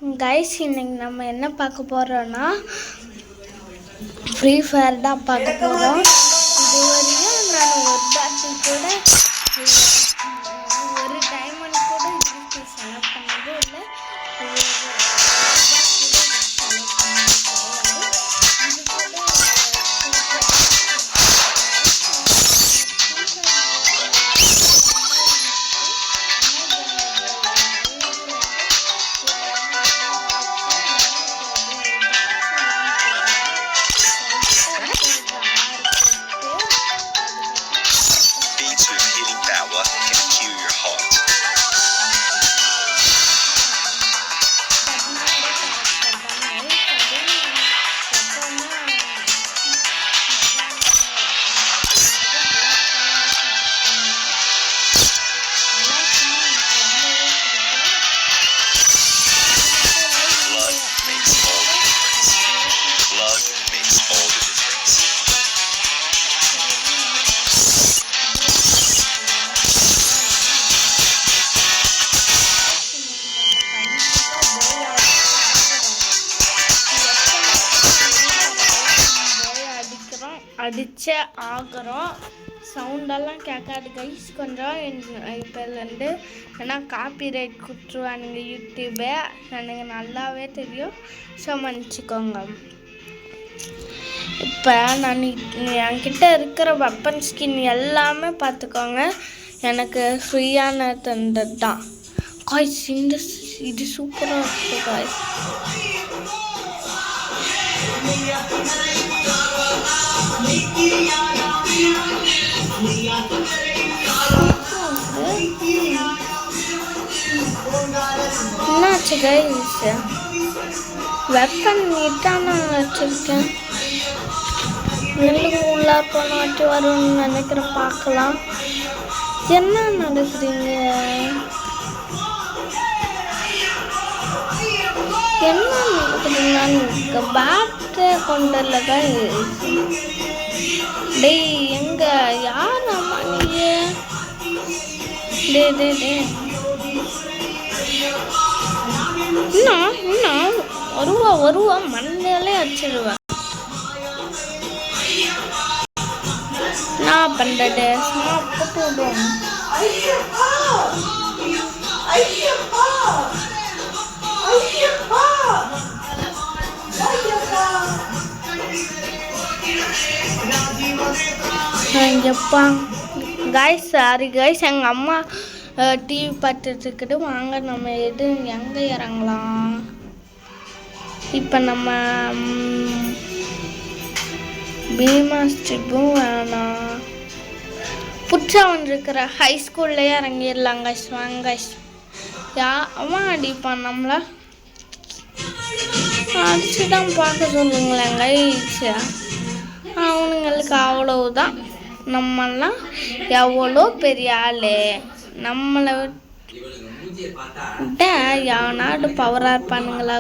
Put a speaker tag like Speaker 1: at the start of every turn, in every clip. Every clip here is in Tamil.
Speaker 1: கைஸ், இன்னைக்கு நம்ம என்ன பார்க்க போகிறோன்னா ஃப்ரீ ஃபயர் தான் பார்க்க போகிறோம். இது வரையும் நான் ஒரு பாட்டி கூட ஒரு டைமண்ட் கூட இதுக்கு செலக்ட் பண்ணதே இல்லை. அடிச்சே ஆகிறோம். சவுண்டெல்லாம் கேட்காது கைஸ் கொஞ்சம் இப்போலேருந்து. ஏன்னா காப்பிரைட் கொடுத்துருவானுங்க யூடியூபே, எனக்கு நல்லாவே தெரியும். ஸோ மன்னிச்சிக்கோங்க. இப்போ நான் என்கிட்ட இருக்கிற வெப்பன் ஸ்கின் எல்லாமே பார்த்துக்கோங்க. எனக்கு ஃப்ரீயான தந்தது தான் காய்ஸ். இது சூப்பராக இருக்குது காய்ஸ். என்னாச்சு கைஸ்? வெப்பன் நீட்டாக நான் வச்சுருக்கேன். நெல்லுக்கு உள்ளே போன வாட்டி வரும்னு நினைக்கிறேன். பார்க்கலாம் என்ன நடக்குறீங்க, என்ன நடக்குதுங்க. பேட்டே கொண்டு வரல கைஸ். டேய் எங்க யார் அம்மா நீ? டே இன்னும் வருவா மண்ணிலே அடிச்சிடுவேன். நான் பண்ணுறது சும்மா போட்டு விடுவோம். எப்பா கைஸ், சாரி கைஸ், எங்கள் அம்மா டிவி பார்த்துட்டு வாங்க நம்ம எங்கே இறங்கலாம். இப்போ நம்ம பீமா ஸ்ட்ரிப்பும் வேணாம், புதுசா வந்துருக்கிற ஹை ஸ்கூல்லையே இறங்கிடலாம் கைஸ். வாங்க கைஸ். அவன் அடிப்பான் நம்மள, அடிச்சு தான் பார்க்க சொல்லுங்களேன் கைஸ். அவனுங்களுக்கு அவ்வளவுதான். நம்மெல்லாம் எவ்வளோ பெரிய ஆள். நம்மளை விட யானாடு பவராக இருப்பானுங்களா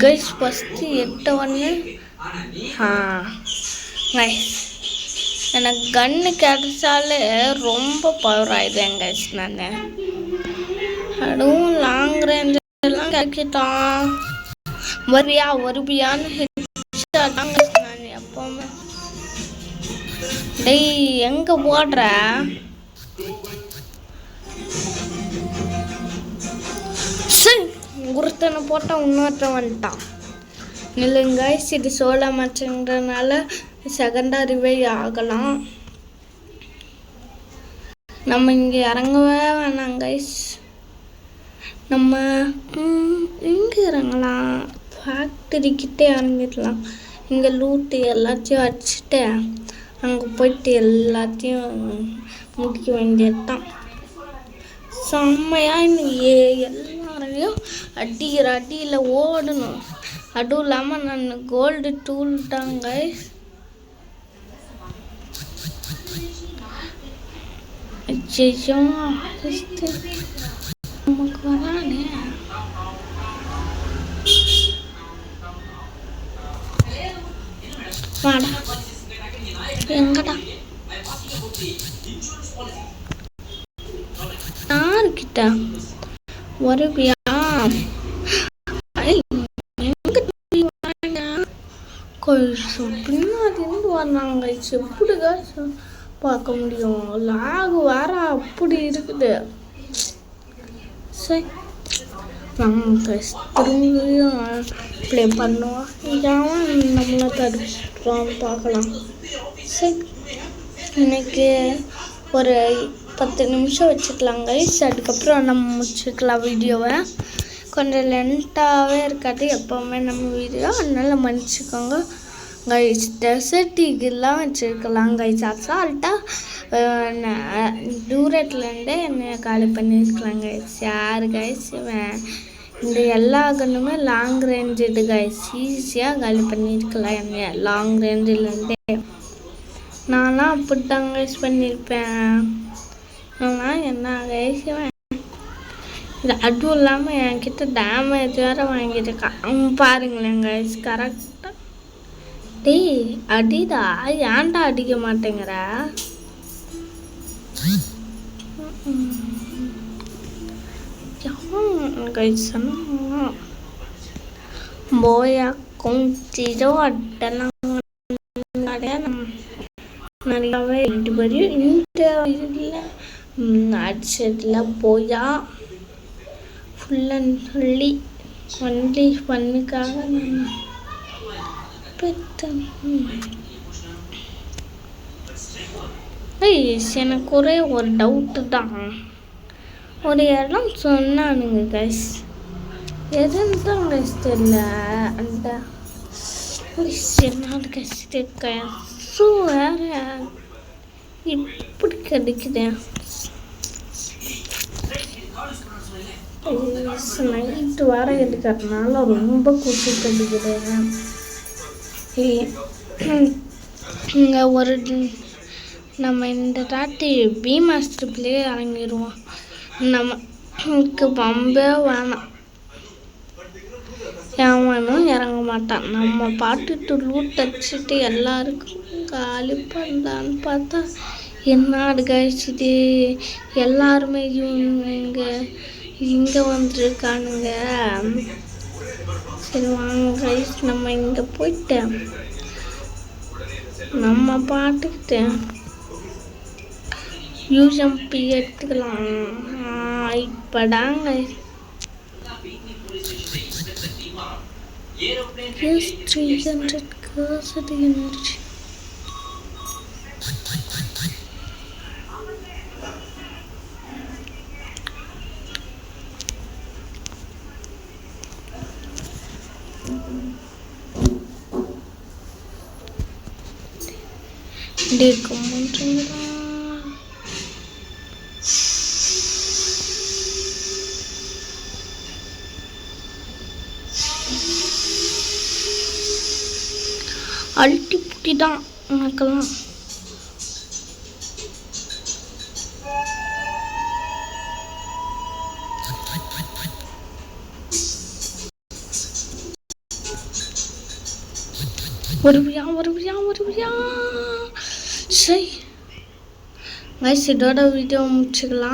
Speaker 1: கைஸ். First 8 guys. எனக்கு கன்று கிடைச்சாலே ரொம்ப பவர் ஆயிடுவேன் கைஸ். நான் அதுவும் லாங் ரேஞ்ச் எல்லாம் கிடைக்கிட்டான். வருவியான்னு நான் எப்பவுமே. டேய் எங்க போடுற? சரி, ஒருத்தனை போட்டால் இன்னொருத்தன் வந்துட்டான். இல்லைங்க கைஸ், இது சோலோ மேட்ச்ன்றனால செகண்டரிவே ஆகலாம். நம்ம இங்கே இறங்கவே வேணாம் கைஸ். நம்ம இங்கே இறங்கலாம், ஃபேக்டரிக்கிட்டே இறங்கிடலாம். இங்கே லூட்டு எல்லாத்தையும் அடிச்சுட்டு அங்கே போயிட்டு எல்லாத்தையும் முடிக்க வேண்டியது தான். செம்மையாக இன்னைக்கு எல்லாரையும் அடிக்கிற அடியில் ஓடணும். அதுவும் இல்லாமல் நான் கோல்டு டூல் தாங்க. ஐயோ நமக்கு வரானே. வாடா எங்கடா யாருக்கிட்ட வருவியா? பின்னாடிருந்து வந்தாங்க. எப்படிங்க பார்க்க முடியும்? லாகு வேற அப்படி இருக்குது. சரி திரும்பியும் ப்ளே பண்ணுவோம். இதாவும் நம்மளை தடுப்போம் பார்க்கலாம். சரி இன்னைக்கு ஒரு 10 நிமிஷம் வச்சுக்கலாம் கைஸ். அதுக்கப்புறம் நம்ம முடிச்சுக்கலாம் வீடியோவை. கொஞ்சம் லென்த்தாகவே இருக்காது எப்போவுமே நம்ம வீடியோ, அதனால மன்னிச்சுக்கோங்க கைஸ். டெசர்ட் ஈகிள்லாம் வச்சுருக்கலாம் கைஸ். அசால்ட்டாக தூரத்துலேருந்தே என்னை காலி பண்ணியிருக்கலாம் கைஸ். யார் கைஸ் இந்த எல்லா கண்ணுமே லாங் ரேஞ்சு இது கைஸ். ஈஸியாக காலி பண்ணியிருக்கலாம் என்னைய லாங் ரேஞ்சிலேருந்தே. நான்லாம் அப்படித்தான் கைஸ் பண்ணியிருப்பேன். ஆனால் என்ன கைஸ் இது அதுவும் இல்லாமல் என்கிட்ட டேமேஜ் வேறு வாங்கியிருக்கான் பாருங்களேன் கைஸ். கரெக்டாக டேய் அடிதா, ஏன்டா அடிக்க மாட்டேங்கிற? கைஸ் போயா கொஞ்சோ அட்டெல்லாம் நல்லாவே இது வரையும் இந்த இதில் அடிச்சதில் போயா ஃபுல் அண்ட் ஃபுல்லி ஒன்லி பண்ணுக்காக நான் பெற்றேன். எனக்கு ஒரே ஒரு டவுட்டு தான். ஒரு இடம் சொன்னானுங்க கைஸ், எதுன்னு தான் கைஸ் தெரியல. அந்த என்னது கைஸ் ஸோ வேற இப்படி கிடைக்குதேன். நைட்டு வேற எடுக்கிறதுனால ரொம்ப கூட்டு கடிக்கிறேன். இங்கே ஒரு நம்ம இந்த தாட்டி பி மாஸ்டர் பிள்ளையே இறங்கிடுவோம். நமக்கு பம்பே வேணாம், எவனும் இறங்க மாட்டான். நம்ம பாட்டுட்டு லூட் அடிச்சுட்டு எல்லாருக்கும் காலி பண்ணலான்னு பார்த்தா என்ன கழிச்சுட்டு எல்லாருமே இங்கே வந்துருக்கானுங்க. சரி வாங்க கைஸ், நம்ம இங்கே போயிட்டு நம்ம பாட்டுக்கிட்டு யூஎம்பி எடுத்துக்கலாம். இப்போதாங்க Yes, 300 cursory energy. அல்ட்டி புட்டி தான் உனக்கெல்லாம். வருவியா சரி கைஸ், இதோட வீடியோ முடிச்சுக்கலாம்.